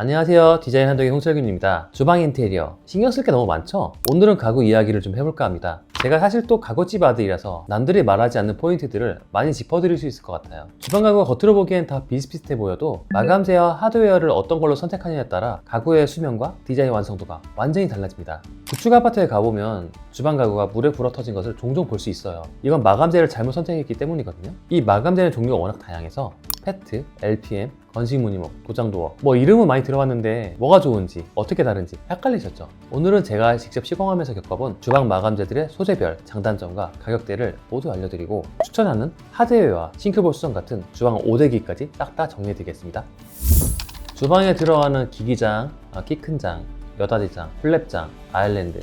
안녕하세요. 디자인 한동의 홍철균입니다. 주방 인테리어 신경 쓸 게 너무 많죠? 오늘은 가구 이야기를 좀 해볼까 합니다. 제가 사실 또 가구집 아들이라서 남들이 말하지 않는 포인트들을 많이 짚어드릴 수 있을 것 같아요. 주방 가구가 겉으로 보기엔 다 비슷비슷해 보여도 마감재와 하드웨어를 어떤 걸로 선택하느냐에 따라 가구의 수명과 디자인 완성도가 완전히 달라집니다. 구축 아파트에 가보면 주방 가구가 물에 불어터진 것을 종종 볼 수 있어요. 이건 마감재를 잘못 선택했기 때문이거든요. 이 마감재는 종류가 워낙 다양해서 페트, LPM, 건식무늬목, 도장도어 이름은 많이 들어봤는데 뭐가 좋은지 어떻게 다른지 헷갈리셨죠? 오늘은 제가 직접 시공하면서 겪어본 주방 마감재들의 소재별, 장단점과 가격대를 모두 알려드리고 추천하는 하드웨어와 싱크볼 수정 같은 주방 5대기까지 딱 다 정리해드리겠습니다. 주방에 들어가는 기기장, 키 큰 장, 여닫이장, 플랩장, 아일랜드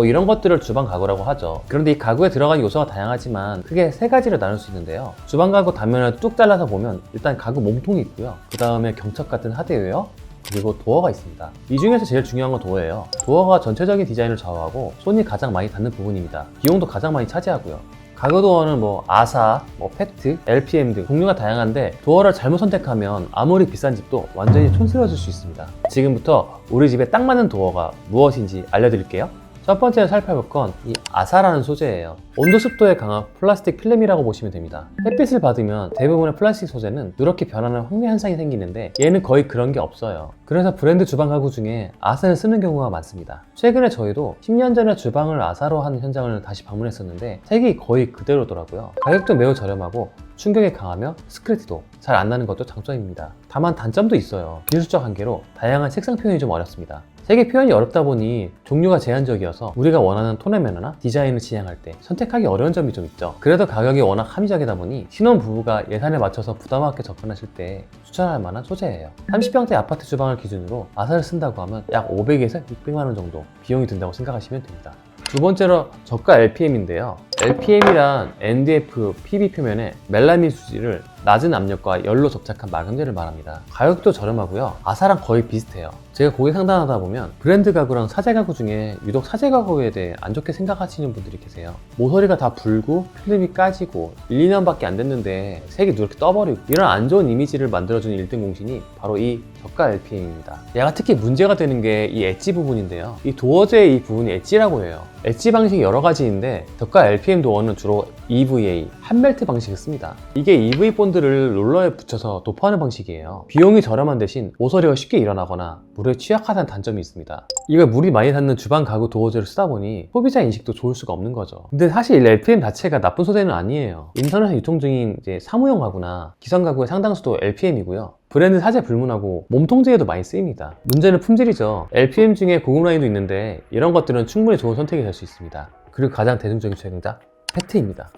이런 것들을 주방 가구라고 하죠. 그런데 이 가구에 들어가는 요소가 다양하지만 크게 세 가지로 나눌 수 있는데요. 주방 가구 단면을 뚝 잘라서 보면 일단 가구 몸통이 있고요. 그 다음에 경첩 같은 하드웨어, 그리고 도어가 있습니다. 이 중에서 제일 중요한 건 도어예요. 도어가 전체적인 디자인을 좌우하고 손이 가장 많이 닿는 부분입니다. 비용도 가장 많이 차지하고요. 가구 도어는 아사, 페트, LPM 등 종류가 다양한데 도어를 잘못 선택하면 아무리 비싼 집도 완전히 촌스러워질 수 있습니다. 지금부터 우리 집에 딱 맞는 도어가 무엇인지 알려드릴게요. 첫 번째로 살펴볼 건 이 아사라는 소재예요. 온도 습도에 강한 플라스틱 필름이라고 보시면 됩니다. 햇빛을 받으면 대부분의 플라스틱 소재는 누렇게 변하는 확대 현상이 생기는데 얘는 거의 그런 게 없어요. 그래서 브랜드 주방 가구 중에 아사를 쓰는 경우가 많습니다. 최근에 저희도 10년 전에 주방을 아사로 한 현장을 다시 방문했었는데 색이 거의 그대로더라고요. 가격도 매우 저렴하고 충격에 강하며 스크래치도 잘 안 나는 것도 장점입니다. 다만 단점도 있어요. 기술적 한계로 다양한 색상 표현이 좀 어렵습니다. 색의 표현이 어렵다 보니 종류가 제한적이어서 우리가 원하는 톤의 매너나 디자인을 지향할 때 선택하기 어려운 점이 좀 있죠. 그래도 가격이 워낙 합리적이다 보니 신혼부부가 예산에 맞춰서 부담 없게 접근하실 때 추천할 만한 소재예요. 30평대 아파트 주방을 기준으로 아사를 쓴다고 하면 약 500에서 600만 원 정도 비용이 든다고 생각하시면 됩니다. 두 번째로 저가 LPM인데요. LPM이란 NDF PB 표면에 멜라민 수지를 낮은 압력과 열로 접착한 마감재를 말합니다. 가격도 저렴하고요. 아사랑 거의 비슷해요. 제가 고객 상담하다 보면 브랜드 가구랑 사제 가구 중에 유독 사제 가구에 대해 안 좋게 생각하시는 분들이 계세요. 모서리가 다 불고 필름이 까지고 1, 2년밖에 안 됐는데 색이 누렇게 떠버리고 이런 안 좋은 이미지를 만들어주는 1등 공신이 바로 이 저가 LPM입니다. 얘가 특히 문제가 되는 게 이 엣지 부분인데요. 이 도어제의 이 부분이 엣지라고 해요. 엣지 방식이 여러 가지인데 저가 LPM 도어는 주로 EVA, 한멜트 방식을 씁니다. 이게 EV 본드를 롤러에 붙여서 도포하는 방식이에요. 비용이 저렴한 대신 모서리가 쉽게 일어나거나 물에 취약하다는 단점이 있습니다. 이걸 물이 많이 닿는 주방 가구 도어제를 쓰다 보니 소비자 인식도 좋을 수가 없는 거죠. 근데 사실 LPM 자체가 나쁜 소재는 아니에요. 인터넷에 유통 중인 사무용 가구나 기성 가구의 상당수도 LPM이고요. 브랜드 사제 불문하고 몸통제에도 많이 쓰입니다. 문제는 품질이죠. LPM 중에 고급 라인도 있는데 이런 것들은 충분히 좋은 선택이 될 수 있습니다. 그리고 가장 대중적인 최강자 페트입니다.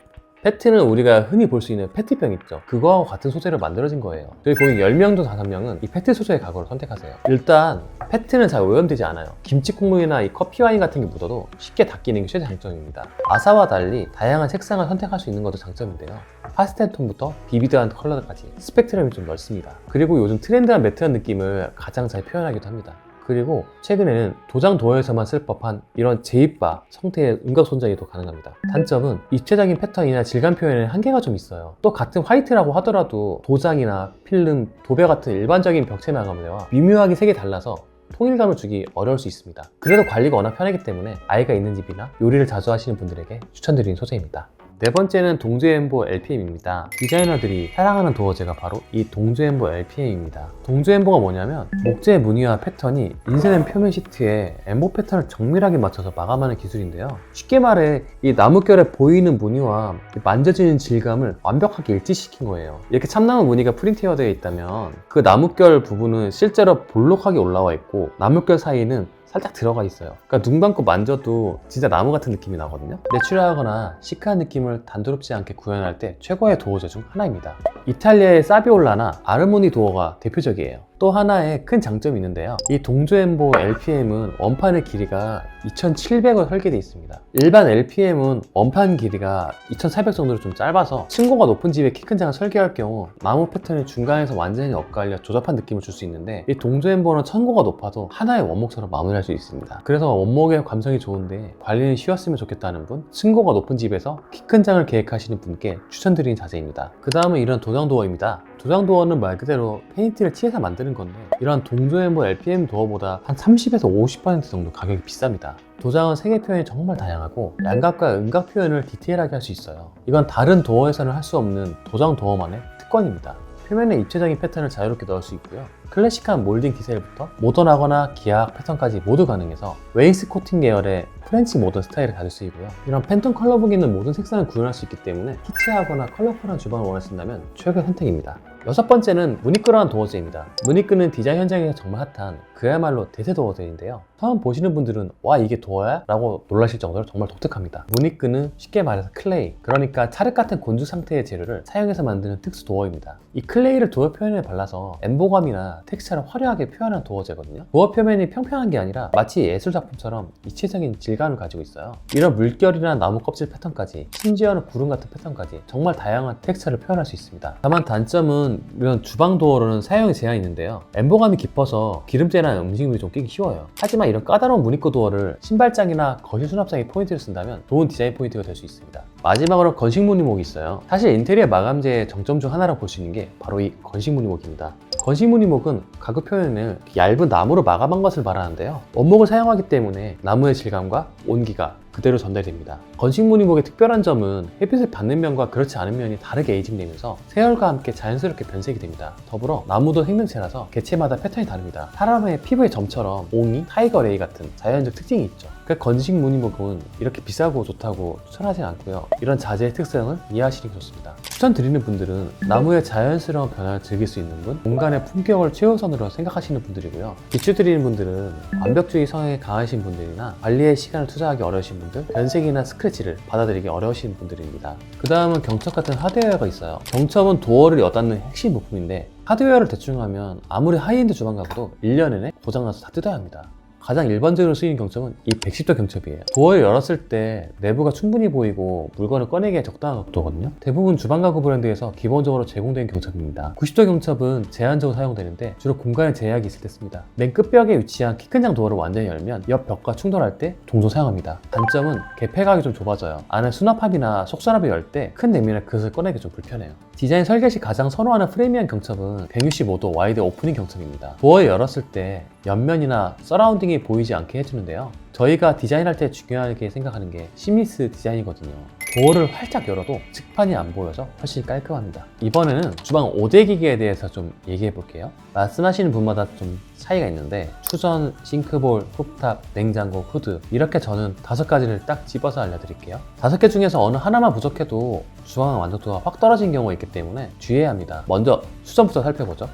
페트는 우리가 흔히 볼 수 있는 페트병 있죠. 그거하고 같은 소재로 만들어진 거예요. 저희 고객 10명 중 5명은 이 페트 소재의 가구를 선택하세요. 일단 페트는 잘 오염되지 않아요. 김치 콩물이나 이 커피 와인 같은 게 묻어도 쉽게 닦이는 게 최대 장점입니다. 아사와 달리 다양한 색상을 선택할 수 있는 것도 장점인데요. 파스텔 톤부터 비비드한 컬러까지 스펙트럼이 좀 넓습니다. 그리고 요즘 트렌드한 매트한 느낌을 가장 잘 표현하기도 합니다. 그리고 최근에는 도장 도어에서만 쓸 법한 이런 제입바 형태의 음각 손잡이도 가능합니다. 단점은 입체적인 패턴이나 질감 표현에 한계가 좀 있어요. 또 같은 화이트라고 하더라도 도장이나 필름, 도배 같은 일반적인 벽체 마감재와 미묘하게 색이 달라서 통일감을 주기 어려울 수 있습니다. 그래도 관리가 워낙 편하기 때문에 아이가 있는 집이나 요리를 자주 하시는 분들에게 추천드리는 소재입니다. 네 번째는 동주엠보 LPM입니다. 디자이너들이 사랑하는 도어제가 바로 이 동주엠보 LPM입니다. 동주엠보가 뭐냐면 목재 무늬와 패턴이 인쇄된 표면 시트에 엠보 패턴을 정밀하게 맞춰서 마감하는 기술인데요. 쉽게 말해 이 나뭇결에 보이는 무늬와 만져지는 질감을 완벽하게 일치시킨 거예요. 이렇게 참나무 무늬가 프린트되어 있다면 그 나뭇결 부분은 실제로 볼록하게 올라와 있고 나뭇결 사이는 살짝 들어가 있어요. 그러니까 눈 감고 만져도 진짜 나무 같은 느낌이 나거든요. 내추럴하거나 시크한 느낌을 단조롭지 않게 구현할 때 최고의 도어제 중 하나입니다. 이탈리아의 사비올라나 아르모니 도어가 대표적이에요. 또 하나의 큰 장점이 있는데요. 이 동주엠보 LPM은 원판의 길이가 2700을 설계되어 있습니다. 일반 LPM은 원판 길이가 2400 정도로 좀 짧아서 층고가 높은 집에 키 큰 장을 설계할 경우 나무 패턴이 중간에서 완전히 엇갈려 조잡한 느낌을 줄 수 있는데 이 동주엠보는 천고가 높아도 하나의 원목처럼 마무리할 수 있습니다. 그래서 원목의 감성이 좋은데 관리는 쉬웠으면 좋겠다는 분, 층고가 높은 집에서 키 큰 장을 계획하시는 분께 추천드리는 자재입니다. 그 다음은 이런 도장 도어입니다. 도장 도어는 말 그대로 페인트를 칠해서 만든 만드는 건데 이러한 동조멤버 LPM 도어보다 한 30에서 50% 정도 가격이 비쌉니다. 도장은 색의 표현이 정말 다양하고 양각과 음각 표현을 디테일하게 할 수 있어요. 이건 다른 도어에서는 할 수 없는 도장 도어만의 특권입니다. 표면에 입체적인 패턴을 자유롭게 넣을 수 있고요. 클래식한 몰딩 디테일부터 모던하거나 기하학 패턴까지 모두 가능해서 웨이스코팅 계열의 프렌치 모던 스타일을 가질 수 있고요. 이런 팬톤 컬러북 있는 모든 색상을 구현할 수 있기 때문에 키치하거나 컬러풀한 주방을 원하신다면 최고의 선택입니다. 여섯 번째는 무니크라는 도어제입니다. 무니크는 디자인 현장에서 정말 핫한 그야말로 대세 도어제인데요. 처음 보시는 분들은 와 이게 도어야? 라고 놀라실 정도로 정말 독특합니다. 무니크는 쉽게 말해서 클레이, 그러니까 찰흙 같은 곤주 상태의 재료를 사용해서 만드는 특수 도어입니다. 이 클레이를 도어 표면에 발라서 엠보감이나 텍스처를 화려하게 표현한 도어제거든요. 도어 표면이 평평한 게 아니라 마치 예술작품처럼 입체적인 질감을 가지고 있어요. 이런 물결이나 나무 껍질 패턴까지, 심지어는 구름 같은 패턴까지 정말 다양한 텍스처를 표현할 수 있습니다. 다만 단점은 이런 주방 도어로는 사용에 제한이 있는데요. 엠보감이 깊어서 기름때나 음식물이 좀 끼기 쉬워요. 하지만 이런 까다로운 무니크 도어를 신발장이나 거실 수납장에 포인트를 쓴다면 좋은 디자인 포인트가 될 수 있습니다. 마지막으로 건식 무늬목이 있어요. 사실 인테리어 마감재의 정점 중 하나라고 볼 수 있는 게 바로 이 건식 무늬목입니다. 건식 무늬목은 가구 표현을 얇은 나무로 마감한 것을 말하는데요. 원목을 사용하기 때문에 나무의 질감과 온기가 그대로 전달됩니다. 건식 무늬목의 특별한 점은 햇빛을 받는 면과 그렇지 않은 면이 다르게 에이징되면서 세월과 함께 자연스럽게 변색이 됩니다. 더불어 나무도 생명체라서 개체마다 패턴이 다릅니다. 사람의 피부의 점처럼 옹이, 타이거 레이 같은 자연적 특징이 있죠. 그러니까 건식 무늬목은 이렇게 비싸고 좋다고 추천하진 않고요. 이런 자재의 특성을 이해하시는 게 좋습니다. 추천드리는 분들은 나무의 자연스러운 변화를 즐길 수 있는 분, 공간의 품격을 최우선으로 생각하시는 분들이고요. 비추드리는 분들은 완벽주의 성향이 강하신 분들이나 관리에 시간을 투자하기 어려우신 분들, 변색이나 스크래치를 받아들이기 어려우신 분들입니다. 그 다음은 경첩 같은 하드웨어가 있어요. 경첩은 도어를 여닫는 핵심 부품인데 하드웨어를 대충 하면 아무리 하이엔드 주방 가구도 1년 내내 고장나서 다 뜯어야 합니다. 가장 일반적으로 쓰이는 경첩은 이 110도 경첩이에요. 도어를 열었을 때 내부가 충분히 보이고 물건을 꺼내기에 적당한 각도거든요. 대부분 주방 가구 브랜드에서 기본적으로 제공되는 경첩입니다. 90도 경첩은 제한적으로 사용되는데 주로 공간에 제약이 있을 때 씁니다. 맨 끝벽에 위치한 키 큰 장 도어를 완전히 열면 옆 벽과 충돌할 때 종종 사용합니다. 단점은 개폐각이 좀 좁아져요. 안에 수납합이나 속수납을 열 때 큰 냄비나 그릇을 꺼내기 좀 불편해요. 디자인 설계 시 가장 선호하는 프리미엄 경첩은 165도 와이드 오프닝 경첩입니다. 도어를 열었을 때 옆면이나 서라운딩이 보이지 않게 해주는데요. 저희가 디자인할 때 중요하게 생각하는 게 심리스 디자인이거든요. 도어를 활짝 열어도 측판이 안 보여서 훨씬 깔끔합니다. 이번에는 주방 5대 기기에 대해서 좀 얘기해 볼게요. 말씀하시는 분마다 좀 차이가 있는데 추전, 싱크볼, 쿡탑, 냉장고, 후드 이렇게 저는 5가지를 딱 집어서 알려드릴게요. 5개 중에서 어느 하나만 부족해도 주방 완성도가 확 떨어진 경우가 있기 때문에 주의해야 합니다. 먼저 수전부터 살펴보죠.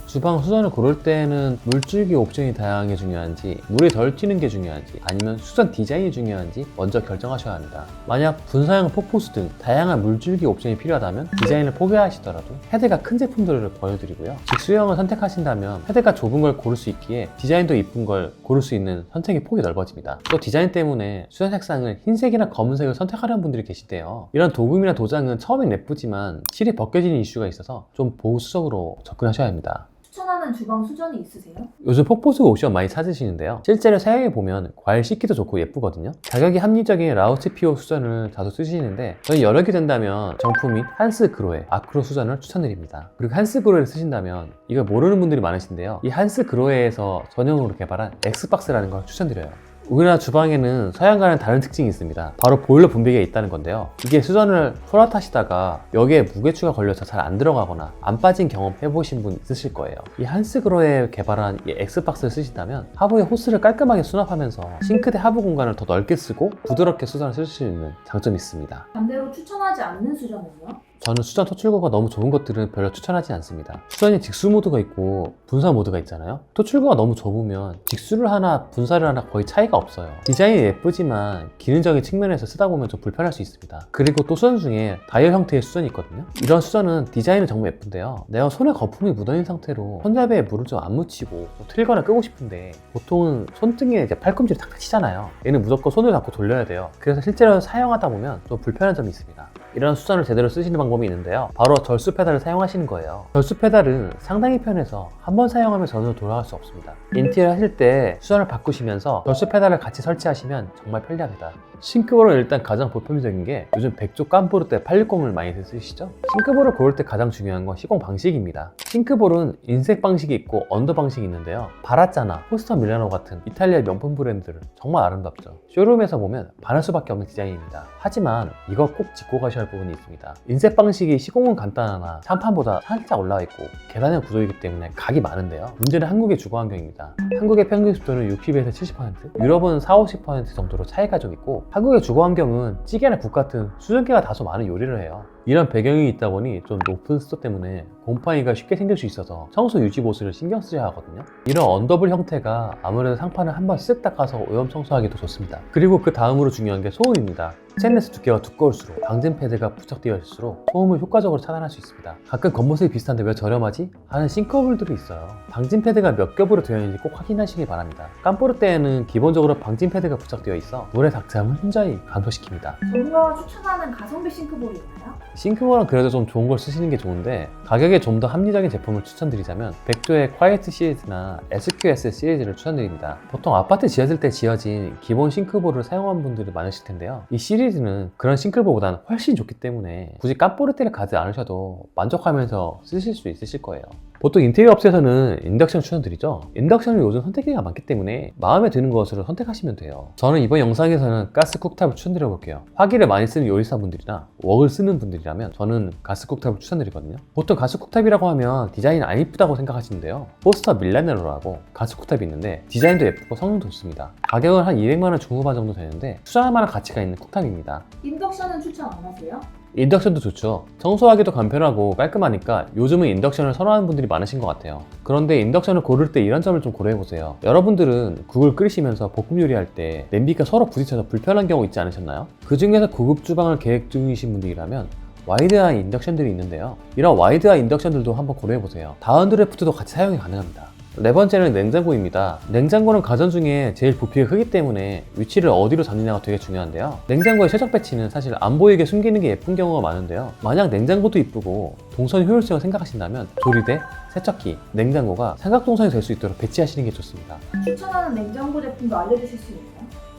주방 수전을 고를 때는 물줄기 옵션이 다양하게 중요한지, 물이 덜 튀는 게 중요한지, 아니면 수전 디자인이 중요한지 먼저 결정하셔야 합니다. 만약 분사형 폭포수 등 다양한 물줄기 옵션이 필요하다면 디자인을 포기하시더라도 헤드가 큰 제품들을 보여드리고요. 직수형을 선택하신다면 헤드가 좁은 걸 고를 수 있기에 디자인도 이쁜 걸 고를 수 있는 선택의 폭이 넓어집니다. 또 디자인 때문에 수전 색상을 흰색이나 검은색을 선택하려는 분들이 계신데요. 이런 도금이나 도장은 처음엔 예쁘지만 실이 벗겨지는 이슈가 있어서 좀 보수적으로 접근하셔야 합니다. 추천하는 주방 수전이 있으세요? 요즘 폭포수 옵션 많이 찾으시는데요. 실제로 사용해보면 과일 씻기도 좋고 예쁘거든요. 가격이 합리적인 라우츠 피오 수전을 자주 쓰시는데 저희 여러 개 된다면 정품인 한스그로의 아크로 수전을 추천드립니다. 그리고 한스그로를 쓰신다면 이걸 모르는 분들이 많으신데요. 이 한스그로에서 전용으로 개발한 엑스박스라는 걸 추천드려요. 우리나라 주방에는 서양과는 다른 특징이 있습니다. 바로 보일러 분배기가 있다는 건데요. 이게 수전을 풀어타시다가 여기에 무게추가 걸려서 잘 안 들어가거나 안 빠진 경험 해보신 분 있으실 거예요. 이 한스그로에 개발한 이 엑스박스를 쓰신다면 하부에 호스를 깔끔하게 수납하면서 싱크대 하부 공간을 더 넓게 쓰고 부드럽게 수전을 쓸 수 있는 장점이 있습니다. 반대로 추천하지 않는 수전은요? 저는 수전 토출구가 너무 좁은 것들은 별로 추천하지 않습니다. 수전이 직수 모드가 있고 분사 모드가 있잖아요. 토출구가 너무 좁으면 직수를 하나 분사를 하나 거의 차이가 없어요. 디자인이 예쁘지만 기능적인 측면에서 쓰다 보면 좀 불편할 수 있습니다. 그리고 또 수전 중에 다이얼 형태의 수전이 있거든요. 이런 수전은 디자인은 정말 예쁜데요. 내가 손에 거품이 묻어있는 상태로 손잡이에 물을 좀 안 묻히고 틀거나 끄고 싶은데 보통은 손등에 이제 팔꿈치를 탁탁 치잖아요. 얘는 무조건 손을 잡고 돌려야 돼요. 그래서 실제로 사용하다 보면 좀 불편한 점이 있습니다. 이런 수전을 제대로 쓰시는 방법 방법이 있는데요. 바로 절수 페달을 사용하시는 거예요. 절수 페달은 상당히 편해서 한번 사용하면 전으로 돌아갈 수 없습니다. 인테리어 하실 때 수전을 바꾸시면서 절수 페달을 같이 설치하시면 정말 편리합니다. 싱크볼은 일단 가장 보편적인 게 요즘 백조 깜보르 때 860을 많이 쓰시죠? 싱크볼을 고를 때 가장 중요한 건 시공 방식입니다. 싱크볼은 인색 방식이 있고 언더 방식이 있는데요. 바라짜나 포스터 밀라노 같은 이탈리아 명품 브랜드를 정말 아름답죠. 쇼룸에서 보면 반할 수밖에 없는 디자인입니다. 하지만 이거 꼭 짚고 가셔야 할 부분이 있습니다. 인색 방식이 시공은 간단하나 상판보다 살짝 올라와 있고 계단형 구조이기 때문에 각이 많은데요. 문제는 한국의 주거 환경입니다. 한국의 평균 습도는 60에서 70%, 유럽은 40~50% 정도로 차이가 좀 있고 한국의 주거 환경은 찌개나 국 같은 수증기가 다소 많은 요리를 해요. 이런 배경이 있다 보니 좀 높은 습도 때문에 곰팡이가 쉽게 생길 수 있어서 청소 유지 보수를 신경 쓰셔야 하거든요. 이런 언더블 형태가 아무래도 상판을 한번 쓱 닦아서 오염 청소하기도 좋습니다. 그리고 그 다음으로 중요한 게 소음입니다. 스테인리스 두께가 두꺼울수록 방진 패드가 부착되어 있을수록 소음을 효과적으로 차단할 수 있습니다. 가끔 겉모습이 비슷한데 왜 저렴하지? 하는 싱크홀들이 있어요. 방진 패드가 몇 겹으로 되어 있는지 꼭 확인하시기 바랍니다. 깜보르 때에는 기본적으로 방진 패드가 부착되어 있어 물의 닥침을 현저히 감소시킵니다. 전문가가 추천하는 가성비 싱크볼이 있나요? 싱크볼은 그래도 좀 좋은 걸 쓰시는 게 좋은데 가격에 좀 더 합리적인 제품을 추천드리자면 백조의 콰이트 시리즈나 SQS 시리즈를 추천드립니다. 보통 아파트 지어질 때 지어진 기본 싱크볼을 사용한 분들이 많으실 텐데요. 이 시리즈는 그런 싱크볼보다는 훨씬 좋기 때문에 굳이 깜보르테를 가지 않으셔도 만족하면서 쓰실 수 있으실 거예요. 보통 인테리어 업체에서는 인덕션 추천드리죠. 인덕션은 요즘 선택기가 많기 때문에 마음에 드는 것으로 선택하시면 돼요. 저는 이번 영상에서는 가스 쿡탑을 추천드려 볼게요. 화기를 많이 쓰는 요리사분들이나 웍을 쓰는 분들이라면 저는 가스 쿡탑을 추천드리거든요. 보통 가스 쿡탑이라고 하면 디자인이 안 이쁘다고 생각하시는데요. 포스터 밀라네로라고 가스 쿡탑이 있는데 디자인도 예쁘고 성능도 좋습니다. 가격은 한 200만원 중후반 정도 되는데 투자할 만한 가치가 있는 쿡탑입니다. 인덕션은 추천 안 하세요? 인덕션도 좋죠. 청소하기도 간편하고 깔끔하니까 요즘은 인덕션을 선호하는 분들이 많으신 것 같아요. 그런데 인덕션을 고를 때 이런 점을 좀 고려해보세요. 여러분들은 국을 끓이시면서 볶음 요리할 때 냄비가 서로 부딪혀서 불편한 경우 있지 않으셨나요? 그 중에서 고급 주방을 계획 중이신 분들이라면 와이드한 인덕션들이 있는데요. 이런 와이드한 인덕션들도 한번 고려해보세요. 다운드래프트도 같이 사용이 가능합니다. 네 번째는 냉장고입니다. 냉장고는 가전 중에 제일 부피가 크기 때문에 위치를 어디로 잡느냐가 되게 중요한데요. 냉장고의 최적 배치는 사실 안 보이게 숨기는 게 예쁜 경우가 많은데요. 만약 냉장고도 이쁘고 동선 효율성을 생각하신다면 조리대, 세척기, 냉장고가 삼각동선이 될 수 있도록 배치하시는 게 좋습니다. 추천하는 냉장고 제품도 알려주실 수 있나요?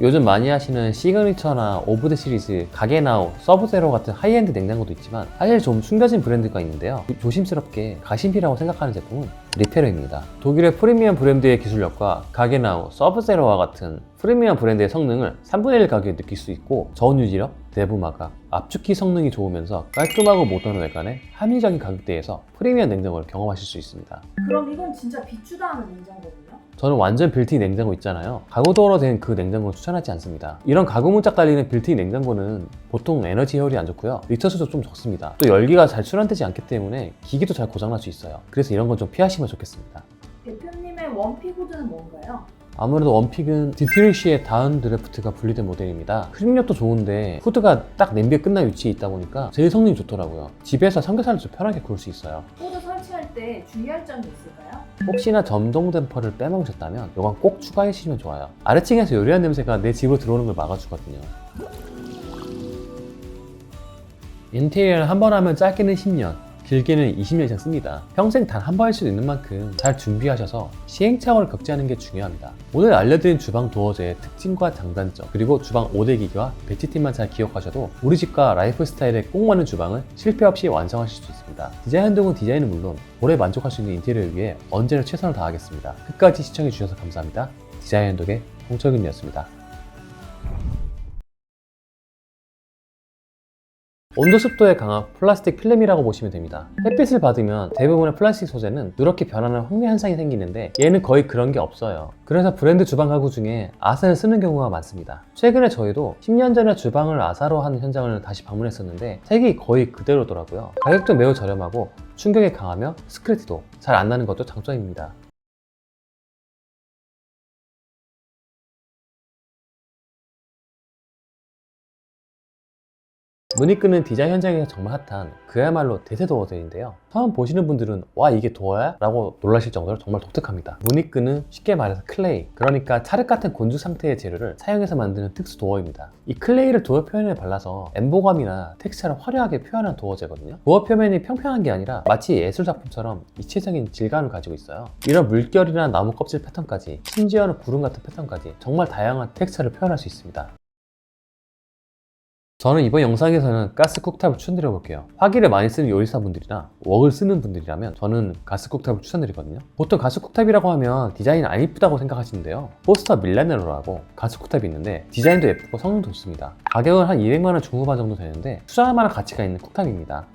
요즘 많이 하시는 시그니처나 오브드 시리즈, 가게나우, 서브제로 같은 하이엔드 냉장고도 있지만 사실 좀 숨겨진 브랜드가 있는데요. 조심스럽게 가심비라고 생각하는 제품은 리페르입니다. 독일의 프리미엄 브랜드의 기술력과 가게나우, 서브제로와 같은 프리미엄 브랜드의 성능을 3분의 1 가격에 느낄 수 있고 저온 유지력, 내부 마각, 압축기 성능이 좋으면서 깔끔하고 모던한 외관에 합리적인 가격대에서 프리미엄 냉장고를 경험하실 수 있습니다. 그럼 이건 진짜 비추다 하는 냉장고군요? 저는 완전 빌트인 냉장고 있잖아요. 가구도어로 된 그 냉장고는 추천하지 않습니다. 이런 가구 문짝 달리는 빌트인 냉장고는 보통 에너지 효율이 안 좋고요. 리터수도 좀 적습니다. 또 열기가 잘 순환되지 않기 때문에 기기도 잘 고장날 수 있어요. 그래서 이런 건 좀 피하시면 좋겠습니다. 대표님의 원픽 후드는 뭔가요? 아무래도 원픽은 디트리시의 다운 드래프트가 분리된 모델입니다. 흡입력도 좋은데 후드가 딱 냄비에 끝난 위치에 있다 보니까 제일 성능이 좋더라고요. 집에서 삼겹살을 좀 편하게 구울 수 있어요. 후드 설치할 때 주의할 점이 있을까요? 혹시나 점동 댐퍼를 빼먹으셨다면 이건 꼭 추가해 주시면 좋아요. 아래층에서 요리한 냄새가 내 집으로 들어오는 걸 막아주거든요. 인테리어는 한 번 하면 짧게는 10년, 길게는 20년 이상 씁니다. 평생 단 한 번 할 수 있는 만큼 잘 준비하셔서 시행착오를 겪지 않는 게 중요합니다. 오늘 알려드린 주방 도어제의 특징과 장단점, 그리고 주방 5대 기기와 배치팀만 잘 기억하셔도 우리 집과 라이프 스타일에 꼭 맞는 주방을 실패 없이 완성하실 수 있습니다. 디자인 한동훈 디자인은 물론 오래 만족할 수 있는 인테리어를 위해 언제나 최선을 다하겠습니다. 끝까지 시청해주셔서 감사합니다. 디자인 한독의 홍철균이었습니다. 온도 습도에 강한 플라스틱 필름이라고 보시면 됩니다. 햇빛을 받으면 대부분의 플라스틱 소재는 누렇게 변하는 황매 현상이 생기는데 얘는 거의 그런 게 없어요. 그래서 브랜드 주방 가구 중에 아사를 쓰는 경우가 많습니다. 최근에 저희도 10년 전에 주방을 아사로 하는 현장을 다시 방문했었는데 색이 거의 그대로더라고요. 가격도 매우 저렴하고 충격에 강하며 스크래치도 잘 안 나는 것도 장점입니다. 눈이 끄는 디자인 현장에서 정말 핫한 그야말로 대세 도어들인데요. 처음 보시는 분들은 와 이게 도어야? 라고 놀라실 정도로 정말 독특합니다. 눈이 끄는 쉽게 말해서 클레이, 그러니까 찰흙 같은 곤죽 상태의 재료를 사용해서 만드는 특수 도어입니다. 이 클레이를 도어 표면에 발라서 엠보감이나 텍스처를 화려하게 표현한 도어제거든요. 도어 표면이 평평한 게 아니라 마치 예술작품처럼 입체적인 질감을 가지고 있어요. 이런 물결이나 나무 껍질 패턴까지, 심지어는 구름 같은 패턴까지 정말 다양한 텍스처를 표현할 수 있습니다. 저는 이번 영상에서는 가스 쿡탑을 추천드려 볼게요. 화기를 많이 쓰는 요리사분들이나 웍을 쓰는 분들이라면 저는 가스 쿡탑을 추천드리거든요. 보통 가스 쿡탑이라고 하면 디자인이 안 이쁘다고 생각하시는데요. 포스터 밀라네로라고 가스 쿡탑이 있는데 디자인도 예쁘고 성능도 좋습니다. 가격은 한 200만원 중후반 정도 되는데 투자할 만한 가치가 있는 쿡탑입니다.